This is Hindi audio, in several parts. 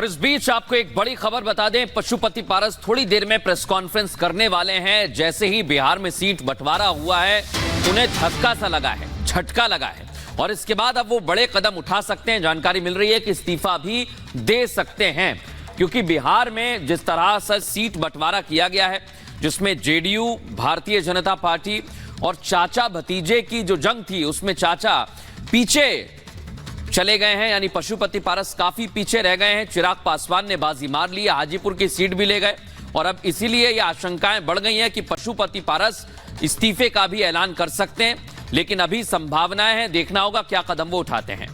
और इस बीच आपको एक बड़ी खबर बता दें, पशुपति पारस थोड़ी देर में प्रेस कॉन्फ्रेंस करने वाले हैं। जैसे ही बिहार में सीट बंटवारा हुआ है, उन्हें धक्का सा लगा है, झटका लगा है और इसके बाद अब वो बड़े कदम उठा सकते हैं। जानकारी मिल रही है कि इस्तीफा भी दे सकते हैं, क्योंकि बिहार में जिस तरह से सीट बंटवारा किया गया है, जिसमें जेडीयू, भारतीय जनता पार्टी और चाचा भतीजे की जो जंग थी, उसमें चाचा पीछे चले गए हैं, यानी पशुपति पारस काफी पीछे रह गए हैं। चिराग पासवान ने बाजी मार ली, हाजीपुर की सीट भी ले गए और अब इसीलिए ये आशंकाएं बढ़ गई हैं कि पशुपति पारस इस्तीफे का भी ऐलान कर सकते हैं। लेकिन अभी संभावनाएं हैं, देखना होगा क्या कदम वो उठाते हैं।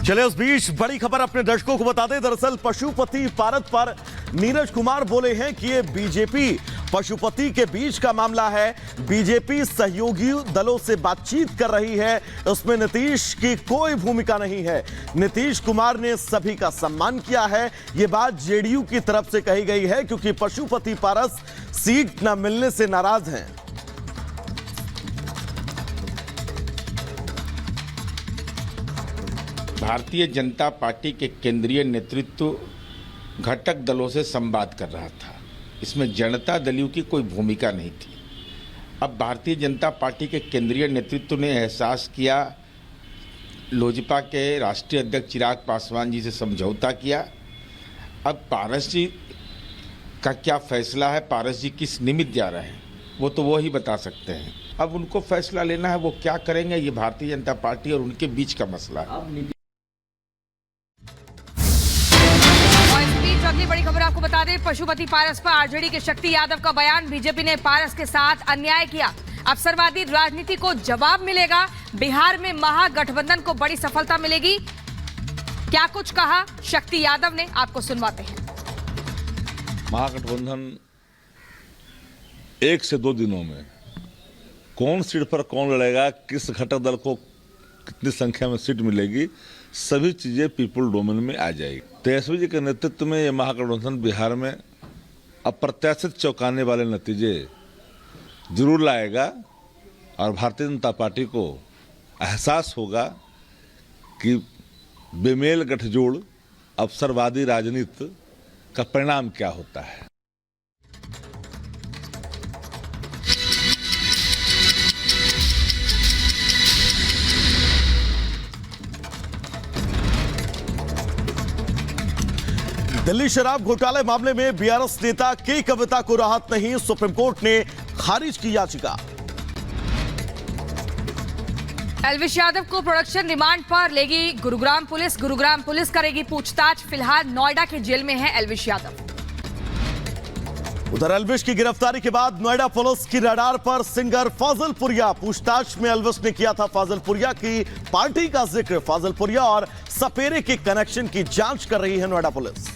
चले उस बीच बड़ी खबर अपने दर्शकों को बता दें। दरअसल पशुपति पारस पर नीरज कुमार बोले हैं कि ये बीजेपी पशुपति के बीच का मामला है। बीजेपी सहयोगी दलों से बातचीत कर रही है, उसमें नीतीश की कोई भूमिका नहीं है। नीतीश कुमार ने सभी का सम्मान किया है। ये बात जेडीयू की तरफ से कही गई है, क्योंकि पशुपति पारस सीट न मिलने से नाराज हैं। भारतीय जनता पार्टी के केंद्रीय नेतृत्व घटक दलों से संवाद कर रहा था, इसमें जनता दलियों की कोई भूमिका नहीं थी। अब भारतीय जनता पार्टी के केंद्रीय नेतृत्व ने एहसास किया, लोजपा के राष्ट्रीय अध्यक्ष चिराग पासवान जी से समझौता किया। अब पारस जी का क्या फैसला है, पारस जी किस निमित्त जा रहे हैं, वो ही बता सकते हैं। अब उनको फैसला लेना है, वो क्या करेंगे, ये भारतीय जनता पार्टी और उनके बीच का मसला है। अगली बड़ी खबर आपको बता दें, पशुपति पारस पर आरजेडी के शक्ति यादव का बयान, बीजेपी ने पारस के साथ अन्याय किया, अवसरवादी राजनीति को जवाब मिलेगा, बिहार में महागठबंधन को बड़ी सफलता मिलेगी। क्या कुछ कहा शक्ति यादव ने, आपको सुनवाते हैं। महागठबंधन 1 से 2 दिनों में कौन सीट पर कौन लड़ेगा, किस घटक दल को कितनी संख्या में सीट मिलेगी, सभी चीजें पीपुल डोमेन में आ जाएगी। तेजस्वी जी के नेतृत्व में यह महागठबंधन बिहार में अप्रत्याशित चौंकाने वाले नतीजे जरूर लाएगा और भारतीय जनता पार्टी को एहसास होगा कि बेमेल गठजोड़ अवसरवादी राजनीति का परिणाम क्या होता है। दिल्ली शराब घोटाले मामले में बीआरएस नेता के कविता को राहत नहीं, सुप्रीम कोर्ट ने खारिज की याचिका। एल्विश यादव को प्रोडक्शन रिमांड पर लेगी गुरुग्राम पुलिस करेगी पूछताछ। फिलहाल नोएडा के जेल में है एल्विश यादव। उधर एल्विश की गिरफ्तारी के बाद नोएडा पुलिस की रडार पर सिंगर फाजिल पुरिया। पूछताछ में एल्विश ने किया था फाजिल पुरिया की पार्टी का जिक्र। फाजिल पुरिया और सपेरे के कनेक्शन की जांच कर रही है नोएडा पुलिस।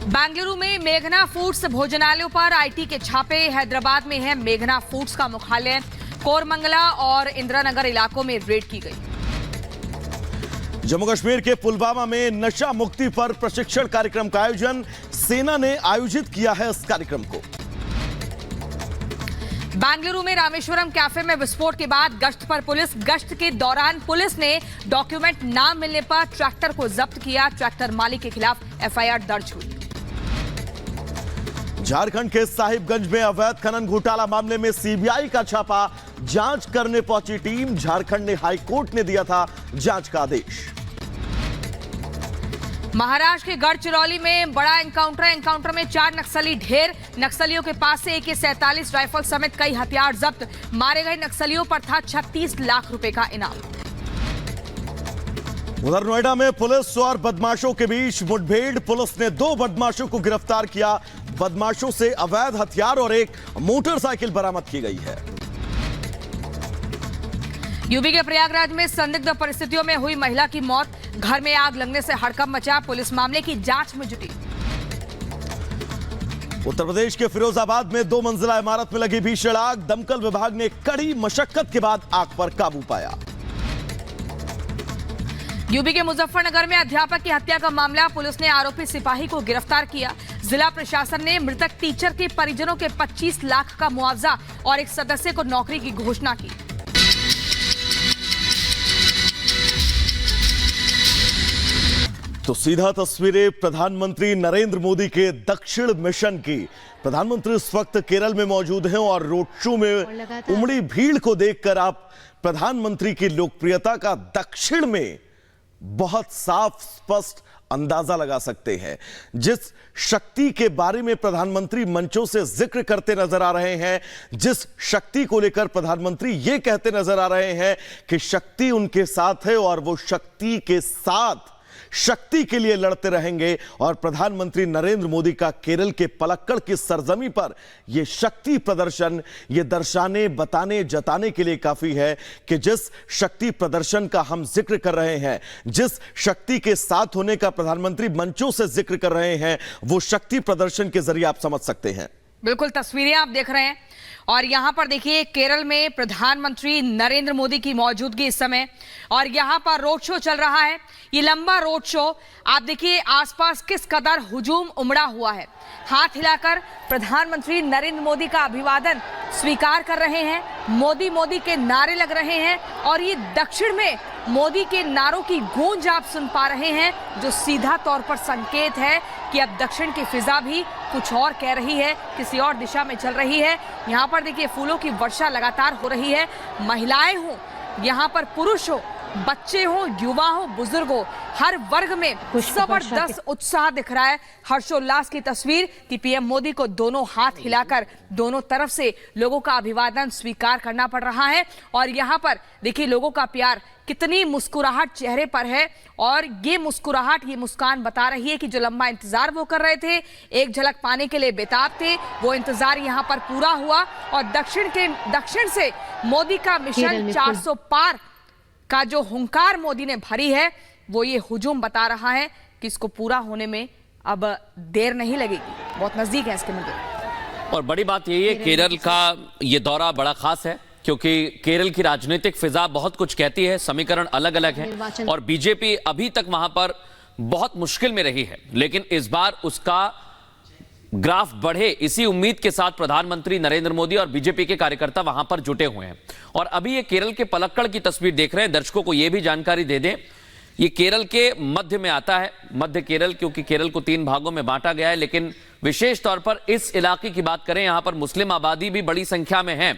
बेंगलुरु में मेघना फूड्स भोजनालयों पर आईटी के छापे। हैदराबाद में है मेघना फूड्स का मुख्यालय। कोरमंगला और इंदिरानगर इलाकों में रेड की गई। जम्मू कश्मीर के पुलवामा में नशा मुक्ति पर प्रशिक्षण कार्यक्रम का आयोजन सेना ने आयोजित किया है। इस कार्यक्रम को बेंगलुरु में रामेश्वरम कैफे में विस्फोट के बाद गश्त पर पुलिस। गश्त के दौरान पुलिस ने डॉक्यूमेंट ना मिलने पर ट्रैक्टर को जब्त किया। ट्रैक्टर मालिक के खिलाफ एफआईआर दर्ज हुई। झारखंड के साहिबगंज में अवैध खनन घोटाला मामले में सीबीआई का छापा। जांच करने पहुंची टीम। झारखंड ने हाई कोर्ट ने दिया था जांच का आदेश। महाराष्ट्र के गढ़चिरौली में बड़ा एनकाउंटर में 4 नक्सली ढेर। नक्सलियों के पास से AK-47 राइफल समेत कई हथियार जब्त। मारे गए नक्सलियों पर था 36 लाख रुपए का इनाम। उधर नोएडा में पुलिस और बदमाशों के बीच मुठभेड़। पुलिस ने 2 बदमाशों को गिरफ्तार किया। बदमाशों से अवैध हथियार और एक मोटरसाइकिल बरामद की गई है। यूपी के प्रयागराज में संदिग्ध परिस्थितियों में हुई महिला की मौत। घर में आग लगने से हड़कंप मचा। पुलिस मामले की जांच में जुटी। उत्तर प्रदेश के फिरोजाबाद में 2 मंजिला इमारत में लगी भीषण आग। दमकल विभाग ने कड़ी मशक्कत के बाद आग पर काबू पाया। यूपी के मुजफ्फरनगर में अध्यापक की हत्या का मामला। पुलिस ने आरोपी सिपाही को गिरफ्तार किया। जिला प्रशासन ने मृतक टीचर के परिजनों के 25 लाख का मुआवजा और एक सदस्य को नौकरी की घोषणा की। तो सीधा तस्वीरें प्रधानमंत्री नरेंद्र मोदी के दक्षिण मिशन की। प्रधानमंत्री इस वक्त केरल में मौजूद हैं और रोड शो में उमड़ी भीड़ को देखकर आप प्रधानमंत्री की लोकप्रियता का दक्षिण में बहुत साफ स्पष्ट अंदाजा लगा सकते हैं। जिस शक्ति के बारे में प्रधानमंत्री मंचों से जिक्र करते नजर आ रहे हैं, जिस शक्ति को लेकर प्रधानमंत्री ये कहते नजर आ रहे हैं कि शक्ति उनके साथ है और वो शक्ति के साथ शक्ति के लिए लड़ते रहेंगे, और प्रधानमंत्री नरेंद्र मोदी का केरल के पलक्कड़ की सरजमी पर यह शक्ति प्रदर्शन ये दर्शाने, बताने, जताने के लिए काफी है कि जिस शक्ति प्रदर्शन का हम जिक्र कर रहे हैं, जिस शक्ति के साथ होने का प्रधानमंत्री मंचों से जिक्र कर रहे हैं, वो शक्ति प्रदर्शन के जरिए आप समझ सकते हैं। बिल्कुल, तस्वीरें आप देख रहे हैं और यहां पर देखिए केरल में प्रधानमंत्री नरेंद्र मोदी की मौजूदगी इस समय, और यहां पर रोड शो चल रहा है। ये लंबा रोड शो आप देखिए आसपास किस कदर हुजूम उमड़ा हुआ है। हाथ हिलाकर प्रधानमंत्री नरेंद्र मोदी का अभिवादन स्वीकार कर रहे हैं, मोदी मोदी के नारे लग रहे हैं, और ये दक्षिण में मोदी के नारों की गूंज आप सुन पा रहे हैं, जो सीधा तौर पर संकेत है कि अब दक्षिण की फिजा भी कुछ और कह रही है, किसी और दिशा में चल रही है। यहाँ पर देखिए फूलों की वर्षा लगातार हो रही है। महिलाएं हो, यहाँ पर पुरुष हो, बच्चे हो, युवा हो, बुजुर्ग हो, हर वर्ग में जबरदस्त उत्साह दिख रहा है। हर्षोल्लास की तस्वीर कि पीएम मोदी को दोनों हाथ हिलाकर दोनों तरफ से लोगों का अभिवादन स्वीकार करना पड़ रहा है। और यहाँ पर देखिए लोगों का प्यार, कितनी मुस्कुराहट चेहरे पर है, और ये मुस्कुराहट, ये मुस्कान बता रही है कि जो लंबा इंतजार वो कर रहे थे, एक झलक पाने के लिए बेताब थे, वो इंतजार यहाँ पर पूरा हुआ। और दक्षिण से मोदी का मिशन 400 पार का जो हुंकार मोदी ने भरी है, वो ये हुजूम बता रहा है कि इसको पूरा होने में अब देर नहीं लगेगी, बहुत नजदीक है इसके मुद्दे। और बड़ी बात यही है, केरल का ये दौरा बड़ा खास है क्योंकि केरल की राजनीतिक फिजा बहुत कुछ कहती है, समीकरण अलग अलग हैं, और बीजेपी अभी तक वहां पर बहुत मुश्किल में रही है, लेकिन इस बार उसका ग्राफ बढ़े, इसी उम्मीद के साथ प्रधानमंत्री नरेंद्र मोदी और बीजेपी के कार्यकर्ता वहां पर जुटे हुए हैं। और अभी ये केरल के पलक्कड़ की तस्वीर देख रहे हैं। दर्शकों को यह भी जानकारी दे दें, ये केरल के मध्य में आता है, मध्य केरल, क्योंकि केरल को 3 भागों में बांटा गया है। लेकिन विशेष तौर पर इस इलाके की बात करें, यहां पर मुस्लिम आबादी भी बड़ी संख्या में है,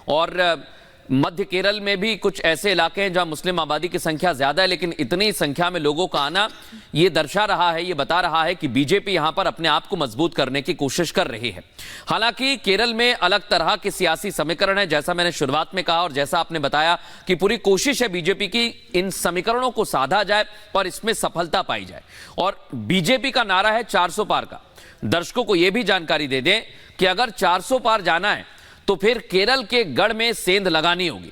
और मध्य केरल में भी कुछ ऐसे इलाके हैं जहां मुस्लिम आबादी की संख्या ज्यादा है, लेकिन इतनी संख्या में लोगों का आना ये दर्शा रहा है, ये बता रहा है कि बीजेपी यहां पर अपने आप को मजबूत करने की कोशिश कर रही है। हालांकि केरल में अलग तरह के सियासी समीकरण है, जैसा मैंने शुरुआत में कहा और जैसा आपने बताया कि पूरी कोशिश है बीजेपी की इन समीकरणों को साधा जाए और इसमें सफलता पाई जाए। और बीजेपी का नारा है 400 पार का। दर्शकों को यह भी जानकारी दे दें कि अगर 400 पार जाना है तो फिर केरल के गढ़ में सेंध लगानी होगी।